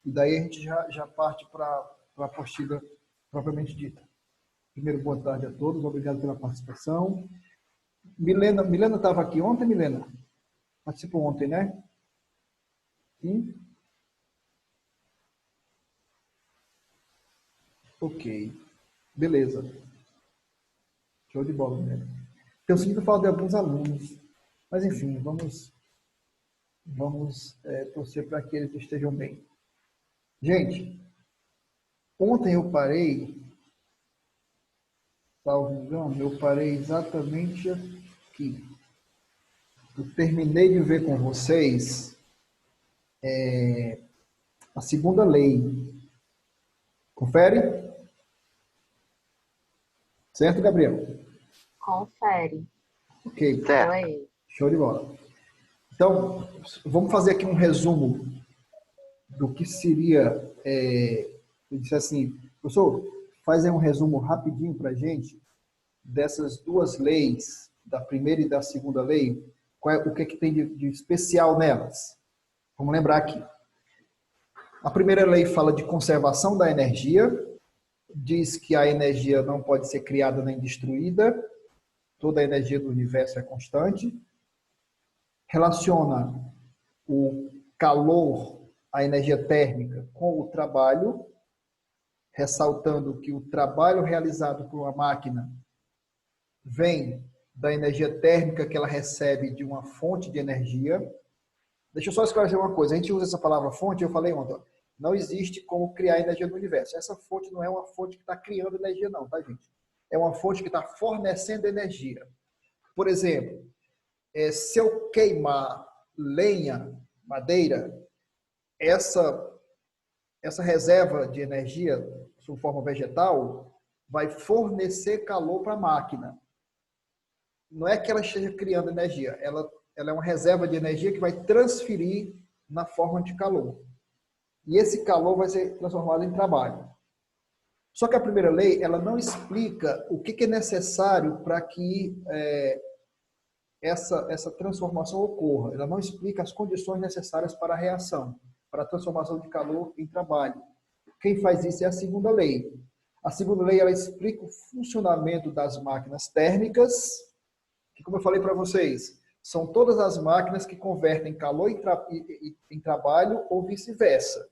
e daí a gente já parte para a apostila propriamente dita. Primeiro, boa tarde a todos, obrigado pela participação. Milena estava aqui ontem, Milena? Participou ontem, né? Sim? Ok. Beleza. Show de bola, Milena. Tenho sentido falta de alguns alunos, mas enfim, vamos torcer para que eles estejam bem. Gente, ontem eu parei, salvo engano, eu parei exatamente aqui. Eu terminei de ver com vocês a segunda lei. Confere? Certo, Gabriel? Confere. Ok. Oi. Show de bola. Então, vamos fazer aqui um resumo do que seria, eu disse assim, professor, faz aí um resumo rapidinho para a gente dessas duas leis, da primeira e da segunda lei, o que é que tem de especial nelas? Vamos lembrar aqui. A primeira lei fala de conservação da energia, diz que a energia não pode ser criada nem destruída, toda a energia do universo é constante, relaciona o calor, a energia térmica, com o trabalho, ressaltando que o trabalho realizado por uma máquina vem da energia térmica que ela recebe de uma fonte de energia. Deixa eu só esclarecer uma coisa. A gente usa essa palavra fonte, eu falei ontem, não existe como criar energia no universo. Essa fonte não é uma fonte que está criando energia não, tá, gente? É uma fonte que está fornecendo energia. Por exemplo, se eu queimar lenha, madeira, essa reserva de energia, sob forma vegetal, vai fornecer calor para a máquina. Não é que ela esteja criando energia, ela é uma reserva de energia que vai transferir na forma de calor. E esse calor vai ser transformado em trabalho. Só que a primeira lei, ela não explica o que é necessário para que essa transformação ocorra. Ela não explica as condições necessárias para a reação, para a transformação de calor em trabalho. Quem faz isso é a segunda lei. A segunda lei, ela explica o funcionamento das máquinas térmicas, que, como eu falei para vocês, são todas as máquinas que convertem calor em trabalho ou vice-versa.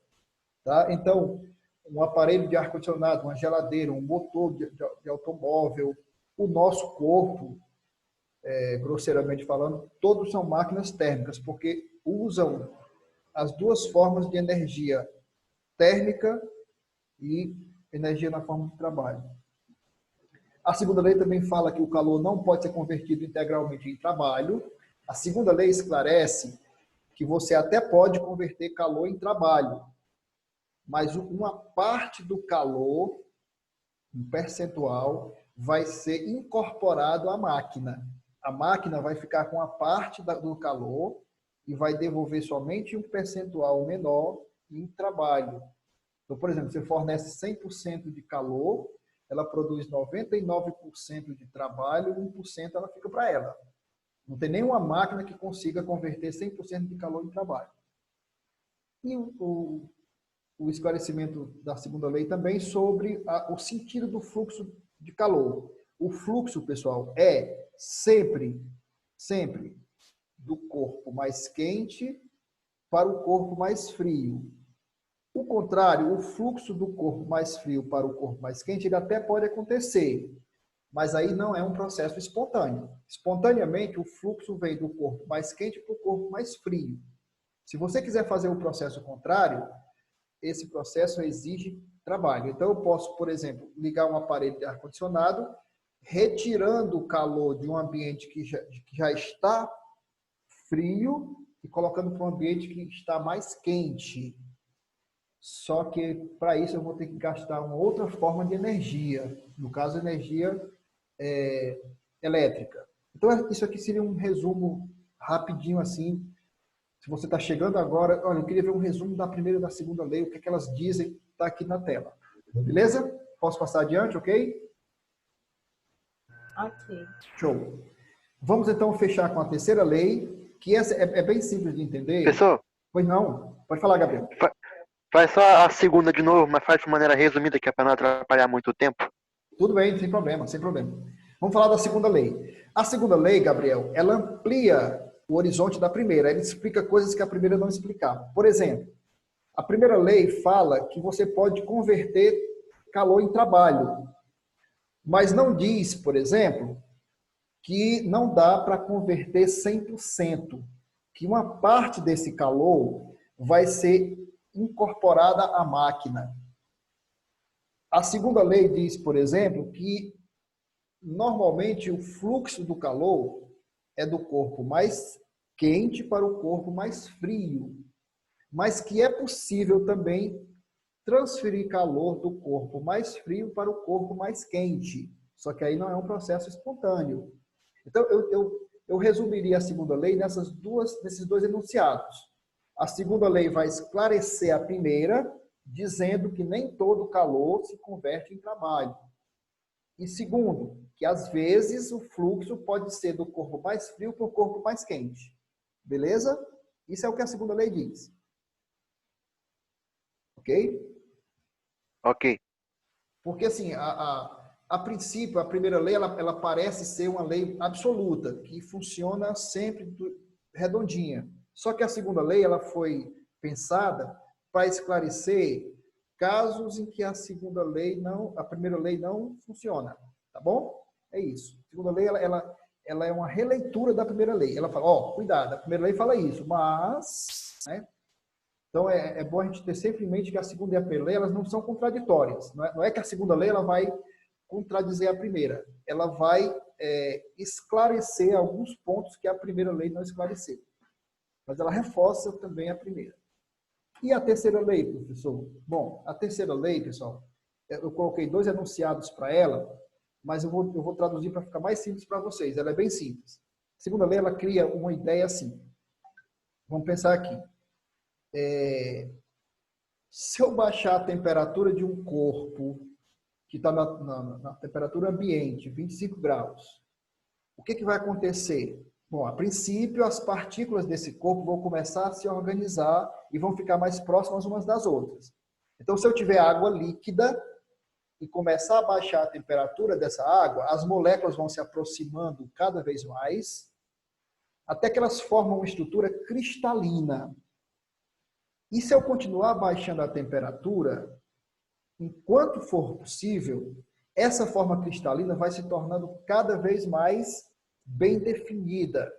Tá? Então, um aparelho de ar-condicionado, uma geladeira, um motor de automóvel, o nosso corpo, grosseiramente falando, todos são máquinas térmicas, porque usam as duas formas de energia térmica e energia na forma de trabalho. A segunda lei também fala que o calor não pode ser convertido integralmente em trabalho. A segunda lei esclarece que você até pode converter calor em trabalho, mas uma parte do calor, um percentual, vai ser incorporado à máquina. A máquina vai ficar com a parte do calor e vai devolver somente um percentual menor em trabalho. Então, por exemplo, você fornece 100% de calor, ela produz 99% de trabalho, 1% ela fica para ela. Não tem nenhuma máquina que consiga converter 100% de calor em trabalho. E o esclarecimento da segunda lei também sobre o sentido do fluxo de calor. O fluxo, pessoal, é sempre do corpo mais quente para o corpo mais frio. O contrário, o fluxo do corpo mais frio para o corpo mais quente, ele até pode acontecer, mas aí não é um processo espontâneo. Espontaneamente, o fluxo vem do corpo mais quente para o corpo mais frio. Se você quiser fazer o processo contrário, esse processo exige trabalho. Então, eu posso, por exemplo, ligar um aparelho de ar-condicionado, retirando o calor de um ambiente que já está frio e colocando para um ambiente que está mais quente. Só que, para isso, eu vou ter que gastar uma outra forma de energia. No caso, energia elétrica. Então, isso aqui seria um resumo rapidinho assim. Se você está chegando agora, olha, eu queria ver um resumo da primeira e da segunda lei, o que é que elas dizem, está aqui na tela. Beleza? Posso passar adiante, ok? Ok. Show. Vamos então fechar com a terceira lei, que essa é bem simples de entender. Professor, Pois não? Pode falar, Gabriel. Faz só a segunda de novo, mas faz de maneira resumida, que é para não atrapalhar muito o tempo. Tudo bem, sem problema, sem problema. Vamos falar da segunda lei. A segunda lei, Gabriel, ela amplia o horizonte da primeira. Ela explica coisas que a primeira não explicava. Por exemplo, a primeira lei fala que você pode converter calor em trabalho, mas não diz, por exemplo, que não dá para converter 100%, que uma parte desse calor vai ser incorporada à máquina. A segunda lei diz, por exemplo, que normalmente o fluxo do calor é do corpo mais quente para o corpo mais frio, mas que é possível também transferir calor do corpo mais frio para o corpo mais quente. Só que aí não é um processo espontâneo. Então, eu resumiria a segunda lei nesses dois enunciados. A segunda lei vai esclarecer a primeira, dizendo que nem todo calor se converte em trabalho. E segundo, que às vezes o fluxo pode ser do corpo mais frio para o corpo mais quente. Beleza? Isso é o que a segunda lei diz. Ok? Ok. Porque assim, a princípio, a primeira lei, ela parece ser uma lei absoluta, que funciona sempre redondinha. Só que a segunda lei, ela foi pensada para esclarecer casos em que a primeira lei não funciona, tá bom? É isso. A segunda lei, ela é uma releitura da primeira lei. Ela fala, ó, cuidado, a primeira lei fala isso, mas, né? Então, é bom a gente ter sempre em mente que a segunda e a primeira lei, elas não são contraditórias. Não é que a segunda lei ela vai contradizer a primeira. Ela vai esclarecer alguns pontos que a primeira lei não esclareceu. Mas ela reforça também a primeira. E a terceira lei, professor? Bom, a terceira lei, pessoal, eu coloquei 2 enunciados para ela, mas eu vou traduzir para ficar mais simples para vocês. Ela é bem simples. A segunda lei, ela cria uma ideia assim. Vamos pensar aqui. Se eu baixar a temperatura de um corpo que está na temperatura ambiente, 25 graus, o que vai acontecer? Bom, a princípio, as partículas desse corpo vão começar a se organizar e vão ficar mais próximas umas das outras. Então, se eu tiver água líquida e começar a baixar a temperatura dessa água, as moléculas vão se aproximando cada vez mais, até que elas formam uma estrutura cristalina. E se eu continuar baixando a temperatura, enquanto for possível, essa forma cristalina vai se tornando cada vez mais bem definida.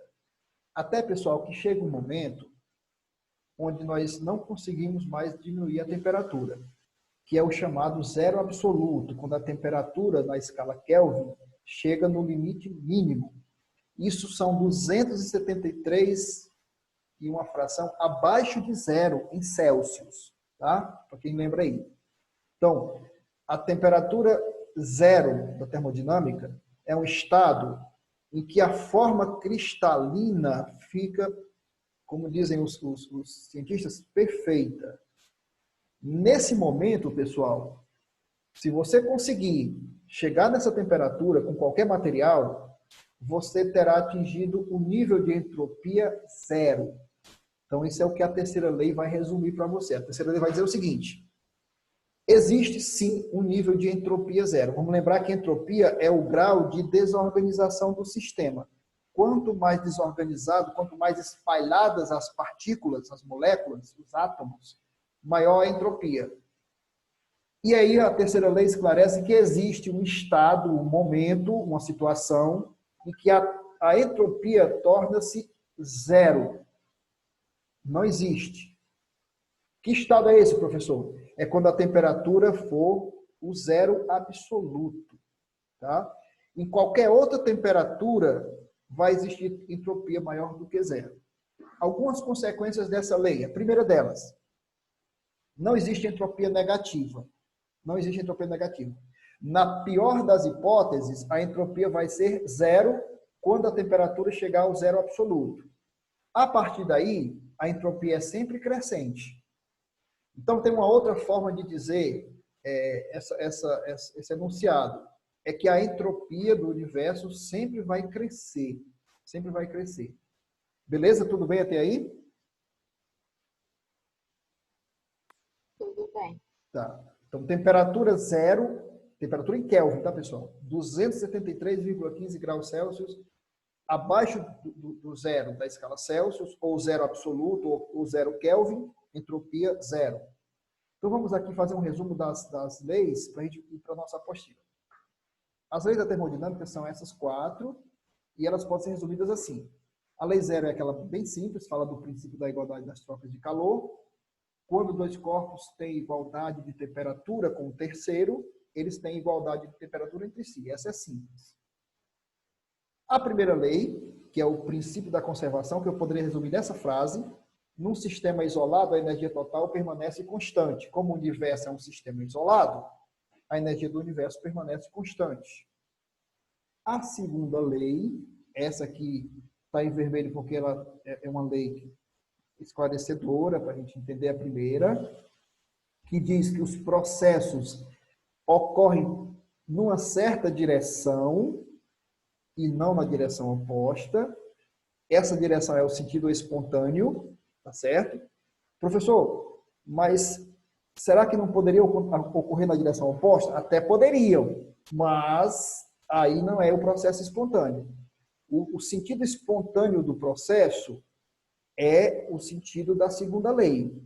Até, pessoal, que chega um momento onde nós não conseguimos mais diminuir a temperatura, que é o chamado zero absoluto, quando a temperatura na escala Kelvin chega no limite mínimo. Isso são 273 e uma fração abaixo de zero em Celsius, tá? Para quem lembra aí. Então, a temperatura zero da termodinâmica é um estado em que a forma cristalina fica, como dizem os cientistas, perfeita. Nesse momento, pessoal, se você conseguir chegar nessa temperatura com qualquer material, você terá atingido o nível de entropia zero. Então, isso é o que a terceira lei vai resumir para você. A terceira lei vai dizer o seguinte: existe sim um nível de entropia zero. Vamos lembrar que entropia é o grau de desorganização do sistema. Quanto mais desorganizado, quanto mais espalhadas as partículas, as moléculas, os átomos, maior a entropia. E aí a terceira lei esclarece que existe um estado, um momento, uma situação em que a entropia torna-se zero. Não existe. Que estado é esse, professor? É quando a temperatura for o zero absoluto. Tá? Em qualquer outra temperatura, vai existir entropia maior do que zero. Algumas consequências dessa lei. A primeira delas, não existe entropia negativa. Não existe entropia negativa. Na pior das hipóteses, a entropia vai ser zero quando a temperatura chegar ao zero absoluto. A partir daí, a entropia é sempre crescente. Então, tem uma outra forma de dizer esse enunciado. É que a entropia do universo sempre vai crescer. Sempre vai crescer. Beleza? Tudo bem até aí? também. Tá. Então, temperatura zero, temperatura em Kelvin, tá, pessoal? 273,15 graus Celsius, abaixo do zero da escala Celsius, ou zero absoluto, ou zero Kelvin, entropia zero. Então, vamos aqui fazer um resumo das leis para a gente ir para a nossa apostila. As leis da termodinâmica são essas 4, e elas podem ser resumidas assim. A lei zero é aquela bem simples, fala do princípio da igualdade das trocas de calor. Quando dois corpos têm igualdade de temperatura com o terceiro, eles têm igualdade de temperatura entre si. Essa é simples. A primeira lei, que é o princípio da conservação, que eu poderia resumir nessa frase: num sistema isolado, a energia total permanece constante. Como o universo é um sistema isolado, a energia do universo permanece constante. A segunda lei, essa aqui está em vermelho porque ela é uma lei esclarecedora, para a gente entender a primeira, que diz que os processos ocorrem numa certa direção e não na direção oposta. Essa direção é o sentido espontâneo, tá certo? Professor, mas será que não poderia ocorrer na direção oposta? Até poderiam, mas aí não é o processo espontâneo. O sentido espontâneo do processo é o sentido da segunda lei.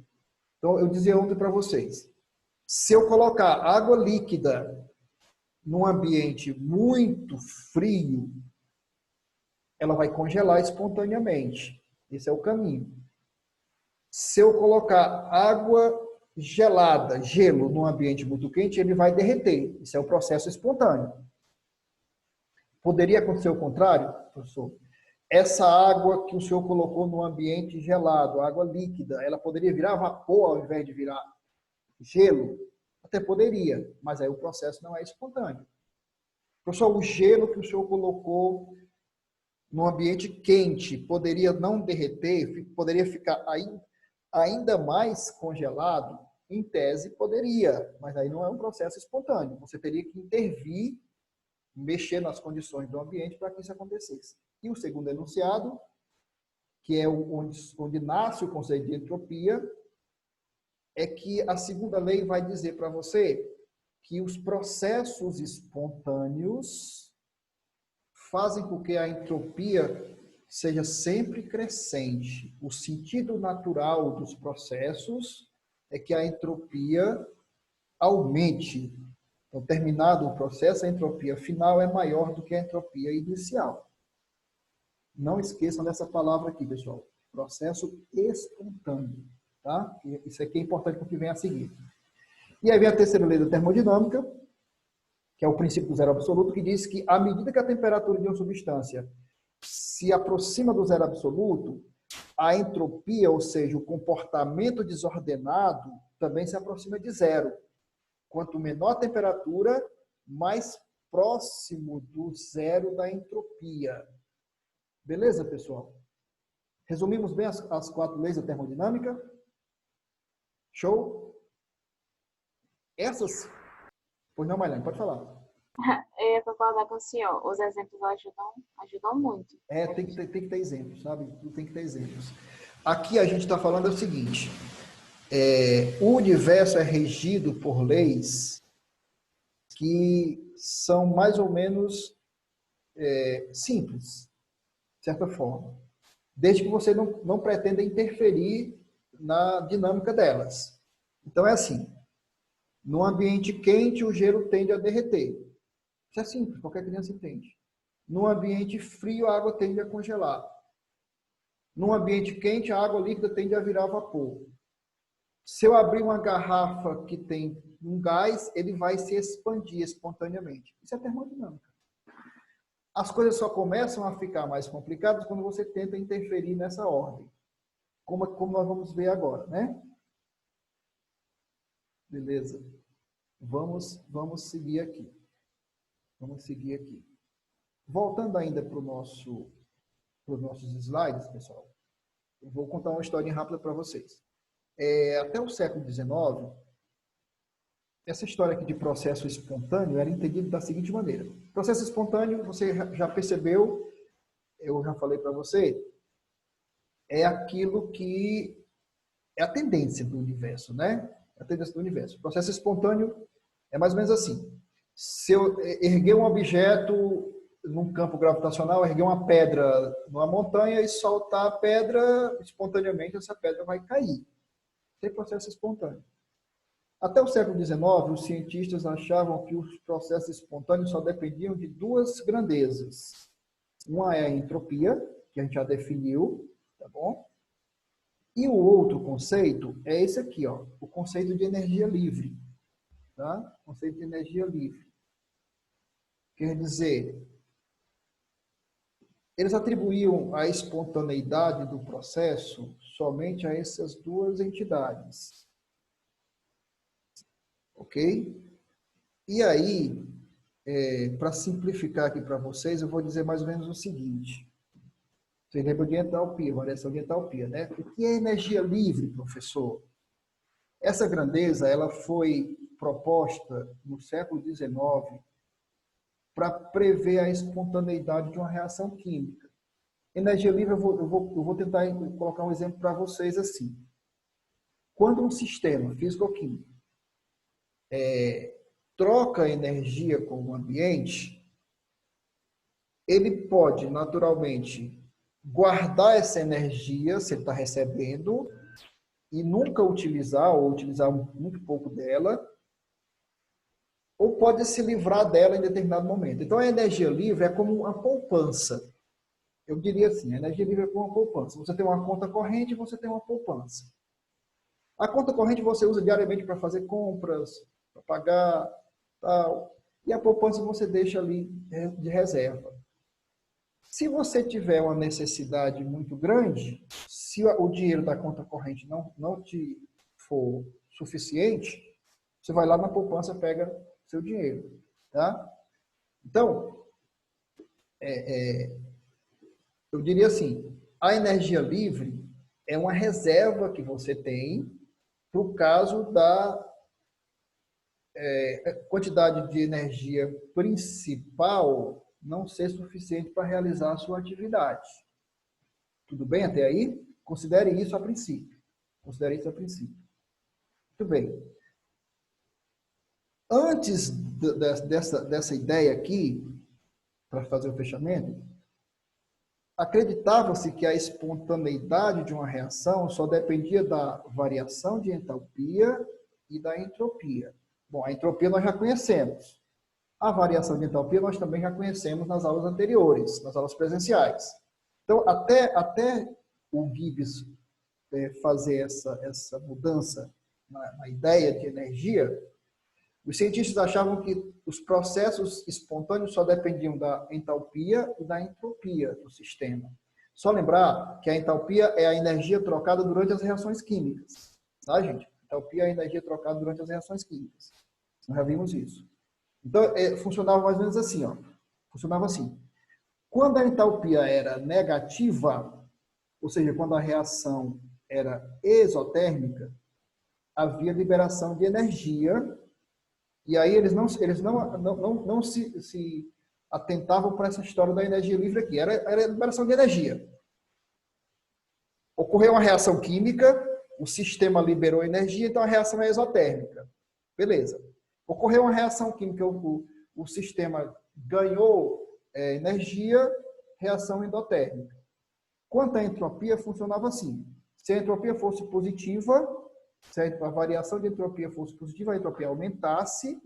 Então, eu dizia ontem para vocês, se eu colocar água líquida num ambiente muito frio, ela vai congelar espontaneamente. Esse é o caminho. Se eu colocar água gelada, gelo, num ambiente muito quente, ele vai derreter. Isso é o processo espontâneo. Poderia acontecer o contrário, professor? Essa água que o senhor colocou no ambiente gelado, água líquida, ela poderia virar vapor ao invés de virar gelo? Até poderia, mas aí o processo não é espontâneo. Professor, o gelo que o senhor colocou no ambiente quente poderia não derreter, poderia ficar ainda mais congelado? Em tese, poderia, mas aí não é um processo espontâneo. Você teria que intervir, mexer nas condições do ambiente para que isso acontecesse. E o segundo enunciado, que é onde nasce o conceito de entropia, é que a segunda lei vai dizer para você que os processos espontâneos fazem com que a entropia seja sempre crescente. O sentido natural dos processos é que a entropia aumente. Então, terminado o processo, a entropia final é maior do que a entropia inicial. Não esqueçam dessa palavra aqui, pessoal. Processo espontâneo. Tá? Isso aqui é importante para o que vem a seguir. E aí vem a terceira lei da termodinâmica, que é o princípio do zero absoluto, que diz que à medida que a temperatura de uma substância se aproxima do zero absoluto, a entropia, ou seja, o comportamento desordenado, também se aproxima de zero. Quanto menor a temperatura, mais próximo do zero da entropia. Beleza, pessoal? Resumimos bem as 4 leis da termodinâmica? Show? Essas... Pois não, Mailane, pode falar. Eu ia concordar com o senhor. Os exemplos ajudam muito. Tem que ter exemplos, sabe? Tem que ter exemplos. Aqui a gente está falando o seguinte. O universo é regido por leis que são mais ou menos simples, de certa forma. Desde que você não pretenda interferir na dinâmica delas. Então é assim. No ambiente quente, o gelo tende a derreter. Isso é simples, qualquer criança entende. No ambiente frio, a água tende a congelar. No ambiente quente, a água líquida tende a virar vapor. Se eu abrir uma garrafa que tem um gás, ele vai se expandir espontaneamente. Isso é termodinâmica. As coisas só começam a ficar mais complicadas quando você tenta interferir nessa ordem. Como nós vamos ver agora, né? Beleza. Vamos seguir aqui. Voltando ainda para os nossos slides, pessoal, eu vou contar uma história rápida para vocês. Até o século XIX, essa história aqui de processo espontâneo era entendida da seguinte maneira. Processo espontâneo, você já percebeu, eu já falei para você, é aquilo que é a tendência do universo, né? É a tendência do universo. O processo espontâneo é mais ou menos assim. Se eu erguer um objeto num campo gravitacional, erguer uma pedra numa montanha e soltar a pedra, espontaneamente essa pedra vai cair. Tem processo espontâneo. Até o século XIX, os cientistas achavam que os processos espontâneos só dependiam de duas grandezas. Uma é a entropia, que a gente já definiu, tá bom? E o outro conceito é esse aqui, ó, o conceito de energia livre. Tá? O conceito de energia livre. Quer dizer, eles atribuíam a espontaneidade do processo somente a essas duas entidades. Ok? E aí, para simplificar aqui para vocês, eu vou dizer mais ou menos o seguinte. Vocês lembram de entalpia, variação de entalpia, né? O que é energia livre, professor? Essa grandeza, ela foi proposta no século XIX para prever a espontaneidade de uma reação química. Energia livre, eu vou tentar colocar um exemplo para vocês assim. Quando um sistema físico-químico troca energia com o ambiente, ele pode naturalmente guardar essa energia, se ele está recebendo, e nunca utilizar, ou utilizar muito pouco dela, ou pode se livrar dela em determinado momento. Então, a energia livre é como uma poupança. Eu diria assim, a energia livre é como uma poupança. Você tem uma conta corrente, você tem uma poupança. A conta corrente você usa diariamente para fazer compras, para pagar, tal. E a poupança você deixa ali de reserva. Se você tiver uma necessidade muito grande, se o dinheiro da conta corrente não te for suficiente, você vai lá na poupança e pega seu dinheiro. Tá? Então, eu diria assim, a energia livre é uma reserva que você tem para o caso da quantidade de energia principal não ser suficiente para realizar a sua atividade. Tudo bem até aí? Considere isso a princípio. Considere isso a princípio. Muito bem. Antes dessa ideia aqui, para fazer o fechamento, acreditava-se que a espontaneidade de uma reação só dependia da variação de entalpia e da entropia. Bom, a entropia nós já conhecemos. A variação de entalpia nós também já conhecemos nas aulas anteriores, nas aulas presenciais. Então, até o Gibbs fazer essa mudança na ideia de energia, os cientistas achavam que os processos espontâneos só dependiam da entalpia e da entropia do sistema. Só lembrar que a entalpia é a energia trocada durante as reações químicas. Tá, gente? A entalpia é a energia trocada durante as reações químicas. Nós já vimos isso. Então, funcionava mais ou menos assim, ó. Funcionava assim. Quando a entalpia era negativa, ou seja, quando a reação era exotérmica, havia liberação de energia, e aí eles não se atentavam para essa história da energia livre aqui. Era liberação de energia. Ocorreu uma reação química, o sistema liberou energia, então a reação é exotérmica. Beleza. Ocorreu uma reação química, o sistema ganhou energia, reação endotérmica. Quanto à entropia, funcionava assim. Se a entropia fosse positiva, se a variação de entropia fosse positiva, a entropia aumentasse,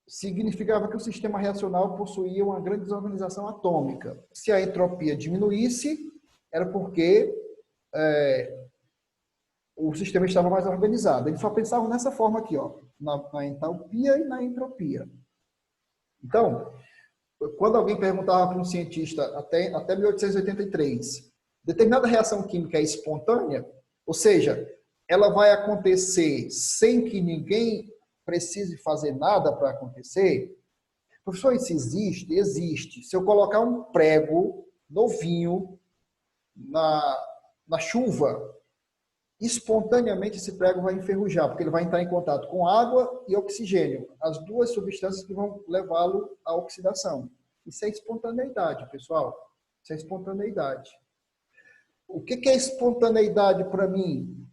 significava que o sistema reacional possuía uma grande desorganização atômica. Se a entropia diminuísse, era porque o sistema estava mais organizado. Eles só pensavam nessa forma aqui, ó, na entalpia e na entropia. Então, quando alguém perguntava para um cientista, até 1883, determinada reação química é espontânea, ou seja, ela vai acontecer sem que ninguém precise fazer nada para acontecer. Professor, isso existe? Existe. Se eu colocar um prego novinho na chuva, espontaneamente esse prego vai enferrujar, porque ele vai entrar em contato com água e oxigênio, as duas substâncias que vão levá-lo à oxidação. Isso é espontaneidade, pessoal. Isso é espontaneidade. O que é espontaneidade para mim?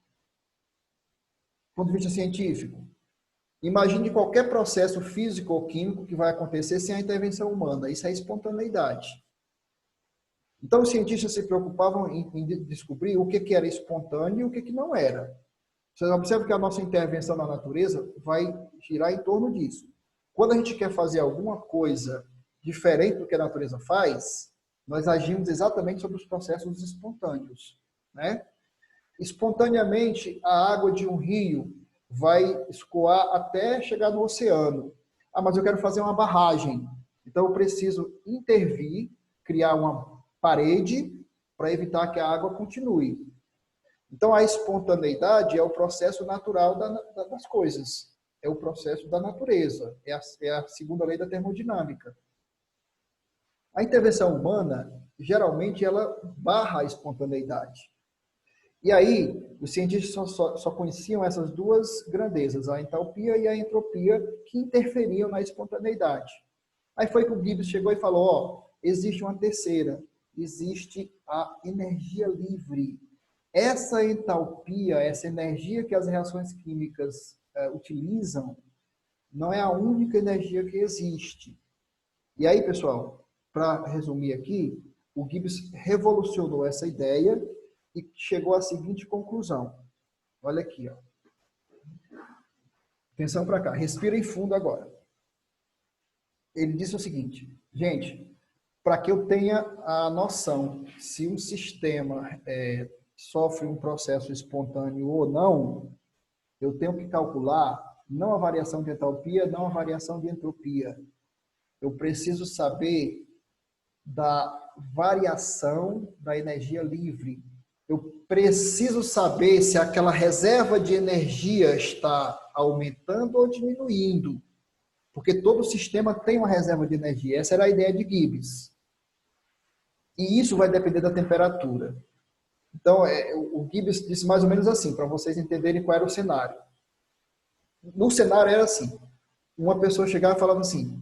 ponto de vista científico, imagine qualquer processo físico ou químico que vai acontecer sem a intervenção humana. Isso é espontaneidade. Então, os cientistas se preocupavam em descobrir o que era espontâneo e o que não era. Vocês observam que a nossa intervenção na natureza vai girar em torno disso. Quando a gente quer fazer alguma coisa diferente do que a natureza faz, nós agimos exatamente sobre os processos espontâneos, né? Espontaneamente, a água de um rio vai escoar até chegar no oceano. Ah, mas eu quero fazer uma barragem. Então, eu preciso intervir, criar uma parede para evitar que a água continue. Então, a espontaneidade é o processo natural das coisas. É o processo da natureza. É a segunda lei da termodinâmica. A intervenção humana, geralmente, ela barra a espontaneidade. E aí, os cientistas só conheciam essas duas grandezas, a entalpia e a entropia, que interferiam na espontaneidade. Aí foi que o Gibbs chegou e falou, ó, existe uma terceira, existe a energia livre. Essa entalpia, essa energia que as reações químicas utilizam, não é a única energia que existe. E aí, pessoal, para resumir aqui, o Gibbs revolucionou essa ideia e chegou à seguinte conclusão. Olha aqui, ó. Atenção para cá, respirem fundo agora. Ele disse o seguinte, gente, para que eu tenha a noção se um sistema sofre um processo espontâneo ou não, eu tenho que calcular não a variação de entalpia, não a variação de entropia. Eu preciso saber da variação da energia livre. Eu preciso saber se aquela reserva de energia está aumentando ou diminuindo. Porque todo sistema tem uma reserva de energia. Essa era a ideia de Gibbs. E isso vai depender da temperatura. Então, o Gibbs disse mais ou menos assim, para vocês entenderem qual era o cenário. No cenário era assim, uma pessoa chegava e falava assim,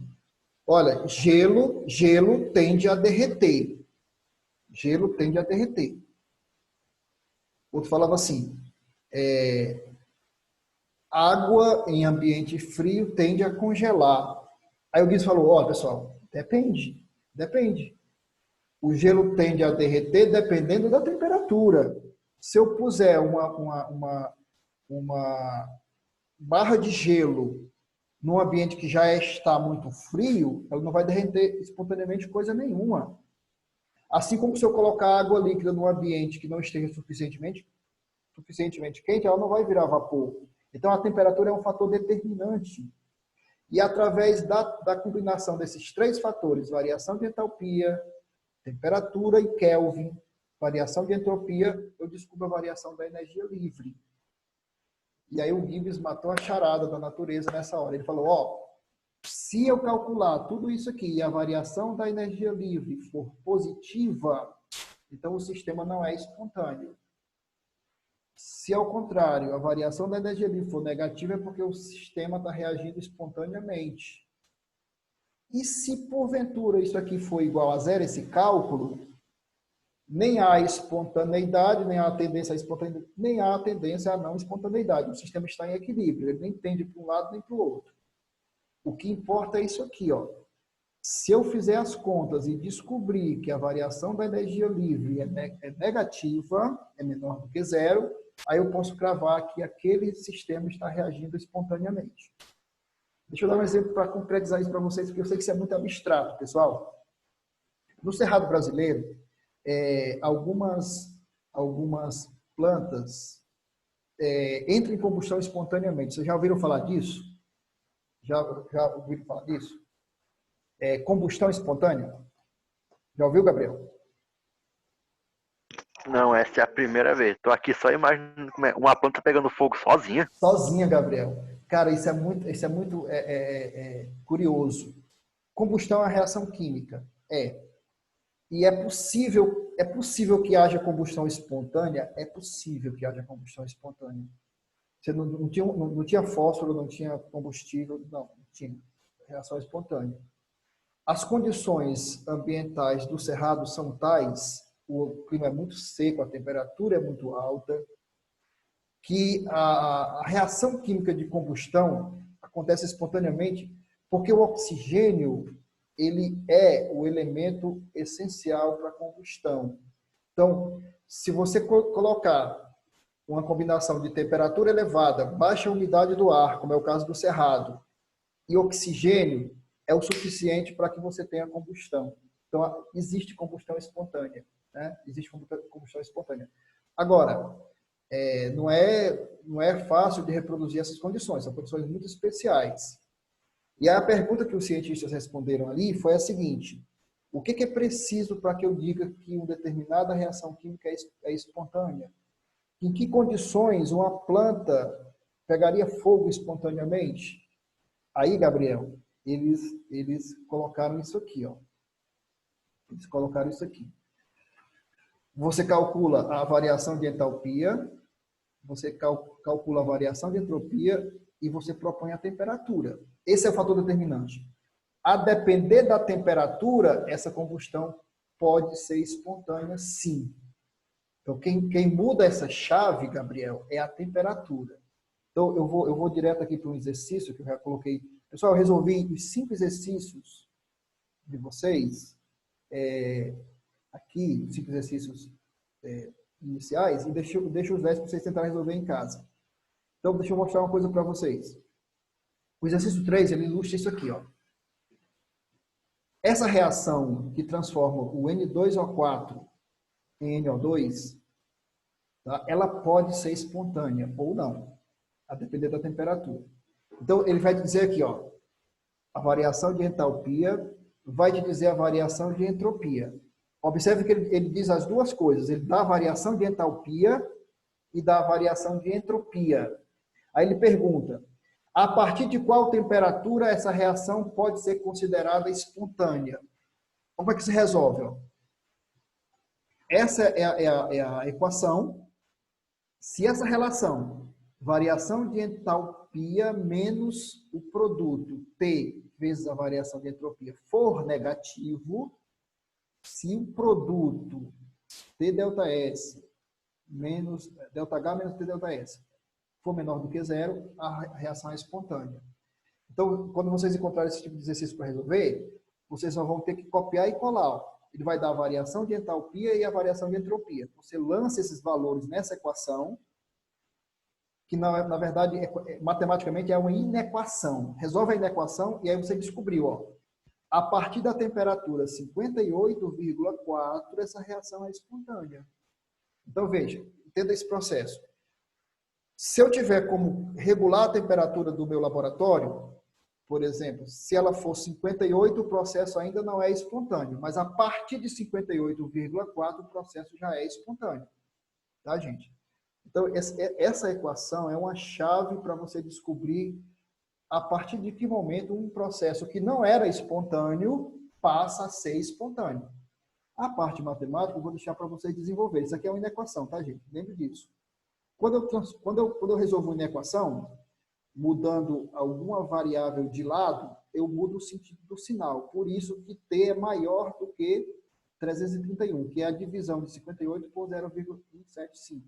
olha, gelo tende a derreter. Gelo tende a derreter. Outro falava assim, água em ambiente frio tende a congelar. Aí o Gibbs falou, ó, pessoal, depende. O gelo tende a derreter dependendo da temperatura. Se eu puser uma barra de gelo num ambiente que já está muito frio, ela não vai derreter espontaneamente coisa nenhuma. Assim como se eu colocar água líquida num ambiente que não esteja suficientemente quente, ela não vai virar vapor. Então, a temperatura é um fator determinante. E através da combinação desses três fatores, variação de entalpia, temperatura e Kelvin, variação de entropia, eu descubro a variação da energia livre. E aí o Gibbs matou a charada da natureza nessa hora. Ele falou, ó, se eu calcular tudo isso aqui e a variação da energia livre for positiva, então o sistema não é espontâneo. Se ao contrário, a variação da energia livre for negativa, é porque o sistema está reagindo espontaneamente. E se porventura isso aqui for igual a zero, esse cálculo, nem há espontaneidade, nem há tendência à espontaneidade, nem há tendência à não espontaneidade. O sistema está em equilíbrio, ele nem tende para um lado nem para o outro. O que importa é isso aqui, ó. Se eu fizer as contas e descobrir que a variação da energia livre é negativa, é menor do que zero, aí eu posso cravar que aquele sistema está reagindo espontaneamente. Deixa eu dar um exemplo para concretizar isso para vocês, porque eu sei que isso é muito abstrato, pessoal. No Cerrado brasileiro, algumas plantas entram em combustão espontaneamente. Vocês já ouviram falar disso? Já ouviram falar disso? Combustão espontânea? Já ouviu, Gabriel? Não, essa é a primeira vez. Tô aqui só imaginando como é uma planta pegando fogo sozinha. Sozinha, Gabriel. Cara, isso é muito curioso. Combustão é uma reação química. E é possível que haja combustão espontânea? É possível que haja combustão espontânea. Você não tinha fósforo, não tinha combustível, não tinha. Reação espontânea. As condições ambientais do Cerrado são tais, o clima é muito seco, a temperatura é muito alta, que a reação química de combustão acontece espontaneamente porque o oxigênio ele é o elemento essencial para a combustão. Então, se você colocar uma combinação de temperatura elevada, baixa umidade do ar, como é o caso do cerrado, e oxigênio, é o suficiente para que você tenha combustão. Então, existe combustão espontânea. Né? Existe combustão espontânea. Agora, não é fácil de reproduzir essas condições, são condições muito especiais. E a pergunta que os cientistas responderam ali foi a seguinte: o que é preciso para que eu diga que uma determinada reação química é espontânea? Em que condições uma planta pegaria fogo espontaneamente? Aí, Gabriel, eles colocaram isso aqui, ó. Eles colocaram isso aqui. Você calcula a variação de entalpia, você calcula a variação de entropia e você propõe a temperatura. Esse é o fator determinante. A depender da temperatura, essa combustão pode ser espontânea, sim. Então, quem muda essa chave, Gabriel, é a temperatura. Então, eu vou direto aqui para um exercício que eu já coloquei. Pessoal, eu resolvi os 5 exercícios de vocês, aqui, 5 exercícios iniciais, e deixo os 10 para vocês tentarem resolver em casa. Então, deixa eu mostrar uma coisa para vocês. O exercício 3, ele ilustra isso aqui, ó. Essa reação que transforma o N2O4 em NO2, tá? Ela pode ser espontânea ou não, a depender da temperatura. Então, ele vai dizer aqui, ó, a variação de entalpia vai te dizer a variação de entropia. Observe que ele diz as duas coisas. Ele dá a variação de entalpia e dá a variação de entropia. Aí ele pergunta, a partir de qual temperatura essa reação pode ser considerada espontânea? Como é que se resolve? Ó? Essa é a equação. Se essa relação, variação de entalpia menos o produto T vezes a variação de entropia, for negativo, se o produto T delta S menos delta H menos T delta S for menor do que zero, a reação é espontânea. Então, quando vocês encontrarem esse tipo de exercício para resolver, vocês só vão ter que copiar e colar. Ó. Ele vai dar a variação de entalpia e a variação de entropia. Você lança esses valores nessa equação, que na verdade, matematicamente é uma inequação. Resolve a inequação e aí você descobriu, ó, a partir da temperatura 58,4, essa reação é espontânea. Então, veja, entenda esse processo. Se eu tiver como regular a temperatura do meu laboratório, por exemplo, se ela for 58, o processo ainda não é espontâneo, mas a partir de 58,4 o processo já é espontâneo. Tá, gente? Então, essa equação é uma chave para você descobrir a partir de que momento um processo que não era espontâneo passa a ser espontâneo. A parte matemática eu vou deixar para vocês desenvolverem. Isso aqui é uma inequação, tá, gente? Lembre disso. Quando eu resolvo uma inequação, mudando alguma variável de lado, eu mudo o sentido do sinal. Por isso que T é maior do que 331, que é a divisão de 58 por 0,175.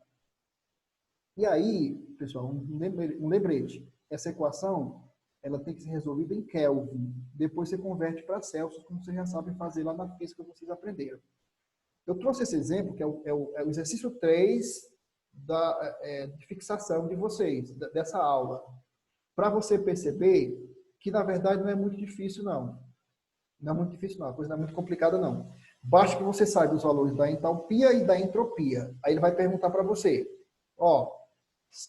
E aí, pessoal, um lembrete. Essa equação, ela tem que ser resolvida em Kelvin. Depois você converte para Celsius, como vocês já sabem fazer lá na física que vocês aprenderam. Eu trouxe esse exemplo, que é o exercício 3 de fixação de vocês, dessa aula. Para você perceber que, na verdade, não é muito difícil, não. Não é muito difícil, não. A coisa não é muito complicada, não. Basta que você saiba os valores da entalpia e da entropia. Aí ele vai perguntar para você, ó,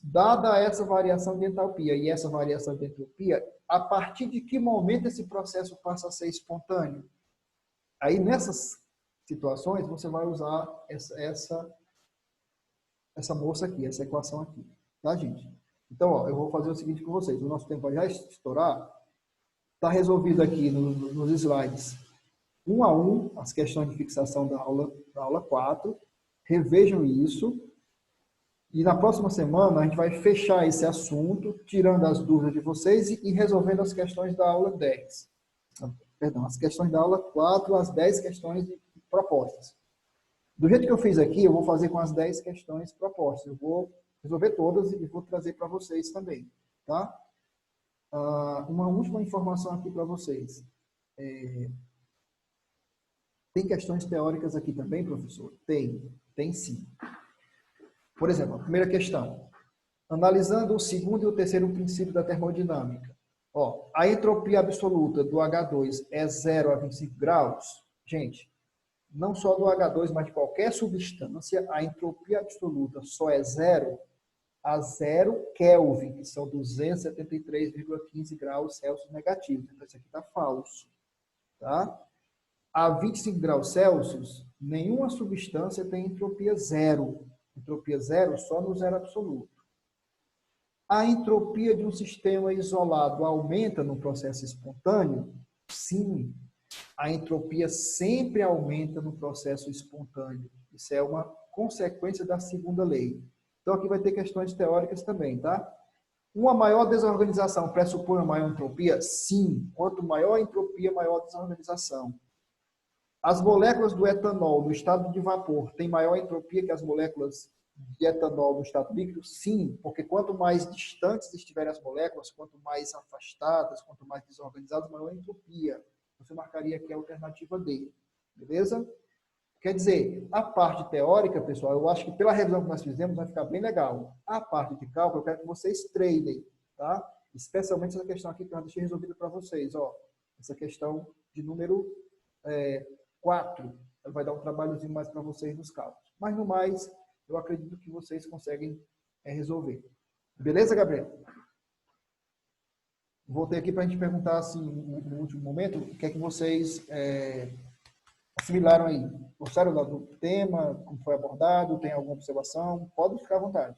dada essa variação de entalpia e essa variação de entropia, a partir de que momento esse processo passa a ser espontâneo? Aí, nessas situações, você vai usar essa moça aqui, essa equação aqui. Tá, gente? Então, ó, eu vou fazer o seguinte com vocês. O nosso tempo vai já estourar. Está resolvido aqui nos slides, um a um, as questões de fixação da aula 4. Revejam isso. E na próxima semana, a gente vai fechar esse assunto, tirando as dúvidas de vocês e resolvendo as questões da aula 10. Perdão, as questões da aula 4, as 10 questões de propostas. Do jeito que eu fiz aqui, eu vou fazer com as 10 questões propostas. Eu vou resolver todas e vou trazer para vocês também, tá? Uma última informação aqui para vocês. Tem questões teóricas aqui também, professor? Tem sim. Por exemplo, a primeira questão. Analisando o segundo e o terceiro princípio da termodinâmica. Ó, a entropia absoluta do H2 é 0 a 25 graus. Gente, não só do H2, mas de qualquer substância, a entropia absoluta só é 0 a 0 Kelvin, que são 273,15 graus Celsius negativos. Então, isso aqui está falso. Tá? A 25 graus Celsius, nenhuma substância tem entropia zero. Entropia zero só no zero absoluto. A entropia de um sistema isolado aumenta no processo espontâneo? Sim. A entropia sempre aumenta no processo espontâneo. Isso é uma consequência da segunda lei. Então, aqui vai ter questões teóricas também, tá? Uma maior desorganização pressupõe uma maior entropia? Sim. Quanto maior a entropia, maior a desorganização. As moléculas do etanol no estado de vapor têm maior entropia que as moléculas de etanol no estado líquido? Sim, porque quanto mais distantes estiverem as moléculas, quanto mais afastadas, quanto mais desorganizadas, maior a entropia. Você marcaria aqui a alternativa D. Beleza? Quer dizer, a parte teórica, pessoal, eu acho que pela revisão que nós fizemos vai ficar bem legal. A parte de cálculo, eu quero que vocês treinem, tá? Especialmente essa questão aqui que eu deixei resolvida para vocês, ó. Essa questão de número 4. Ela vai dar um trabalhozinho mais para vocês nos cálculos. Mas no mais, eu acredito que vocês conseguem resolver. Beleza, Gabriel? Voltei aqui para a gente perguntar, assim, no último momento, o que é que vocês assimilaram aí. Gostaram do tema? Como foi abordado? Tem alguma observação? Pode ficar à vontade.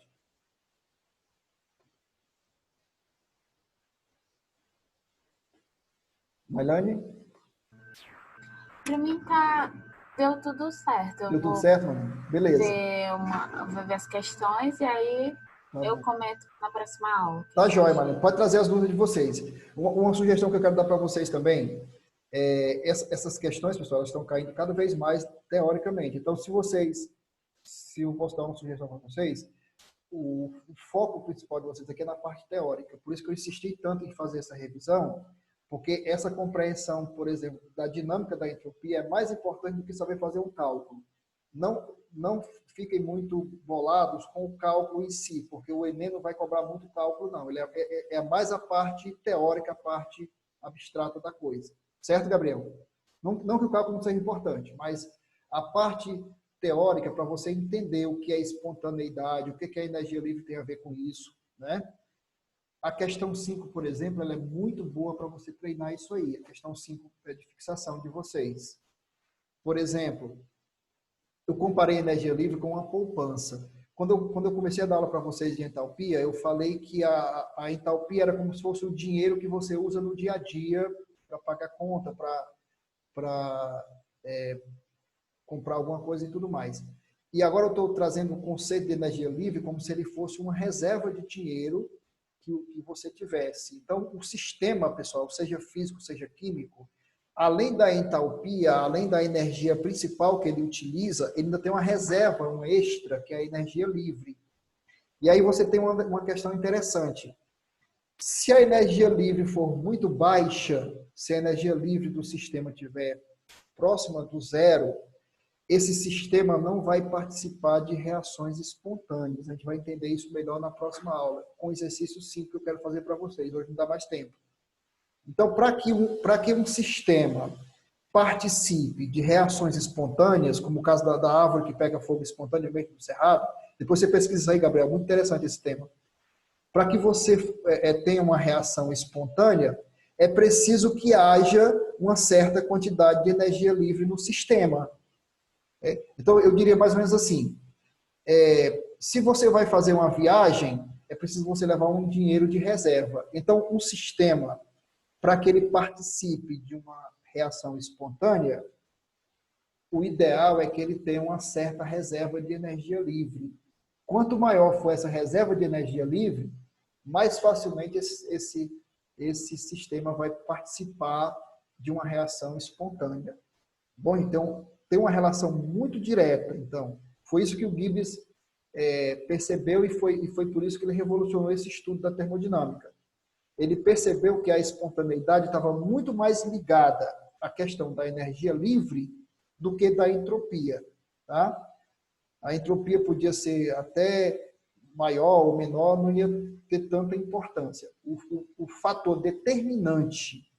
Mailane? Para mim deu tudo certo. Eu Deu tudo vou certo, mano? Beleza. vou ver as questões e aí eu comento na próxima aula. Tá jóia, Mailane. Pode trazer as dúvidas de vocês. Uma sugestão que eu quero dar para vocês também, essas questões, pessoal, elas estão caindo cada vez mais teoricamente. Então, se eu posso dar uma sugestão para vocês, o foco principal de vocês aqui é na parte teórica. Por isso que eu insisti tanto em fazer essa revisão, porque essa compreensão, por exemplo, da dinâmica da entropia é mais importante do que saber fazer um cálculo. Não fiquem muito bolados com o cálculo em si, porque o Enem não vai cobrar muito cálculo, não. Ele é mais a parte teórica, a parte abstrata da coisa. Certo, Gabriel? Não que o cálculo não seja importante, mas a parte teórica para você entender o que é espontaneidade, o que a energia livre tem a ver com isso, né? A questão 5, por exemplo, ela é muito boa para você treinar isso aí. A questão 5 é de fixação de vocês. Por exemplo, eu comparei a energia livre com uma poupança. Quando eu comecei a dar aula para vocês de entalpia, eu falei que a entalpia era como se fosse o dinheiro que você usa no dia a dia para pagar conta, para comprar alguma coisa e tudo mais. E agora eu estou trazendo o conceito de energia livre como se ele fosse uma reserva de dinheiro que você tivesse. Então, o sistema, pessoal, seja físico, seja químico, além da entalpia, além da energia principal que ele utiliza, ele ainda tem uma reserva, um extra, que é a energia livre. E aí você tem uma questão interessante. Se a energia livre for muito baixa, se a energia livre do sistema estiver próxima do zero, esse sistema não vai participar de reações espontâneas. A gente vai entender isso melhor na próxima aula, com o exercício 5 que eu quero fazer para vocês. Hoje não dá mais tempo. Então, para que um sistema participe de reações espontâneas, como o caso da árvore que pega fogo espontaneamente no cerrado, depois você pesquisa isso aí, Gabriel, muito interessante esse tema. Para que você tenha uma reação espontânea, é preciso que haja uma certa quantidade de energia livre no sistema. Então, eu diria mais ou menos assim, se você vai fazer uma viagem, é preciso você levar um dinheiro de reserva. Então, um sistema, para que ele participe de uma reação espontânea, o ideal é que ele tenha uma certa reserva de energia livre. Quanto maior for essa reserva de energia livre, mais facilmente esse sistema vai participar de uma reação espontânea. Bom, então, tem uma relação muito direta. Então, foi isso que o Gibbs percebeu e foi por isso que ele revolucionou esse estudo da termodinâmica. Ele percebeu que a espontaneidade estava muito mais ligada à questão da energia livre do que da entropia. Tá? A entropia podia ser até maior ou menor, não ia ter tanta importância. O fator determinante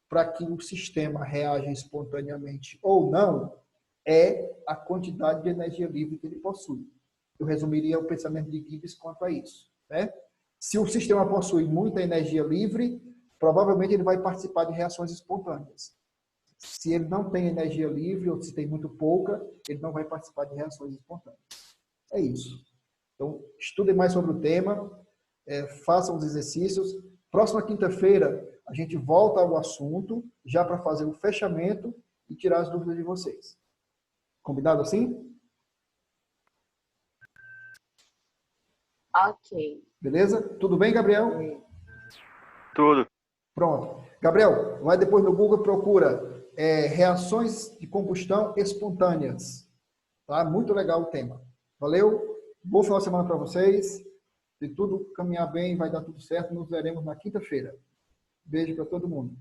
para que o sistema reaja espontaneamente ou não é a quantidade de energia livre que ele possui. Eu resumiria o pensamento de Gibbs quanto a isso. Né? Se o sistema possui muita energia livre, provavelmente ele vai participar de reações espontâneas. Se ele não tem energia livre, ou se tem muito pouca, ele não vai participar de reações espontâneas. É isso. Então, estudem mais sobre o tema, façam os exercícios. Próxima quinta-feira, a gente volta ao assunto, já para fazer o fechamento e tirar as dúvidas de vocês. Combinado assim? Ok. Beleza? Tudo bem, Gabriel? Tudo. Pronto. Gabriel, vai depois no Google e procura reações de combustão espontâneas. Tá? Muito legal o tema. Valeu? Bom final de semana para vocês. Se tudo caminhar bem, vai dar tudo certo. Nos veremos na quinta-feira. Beijo para todo mundo.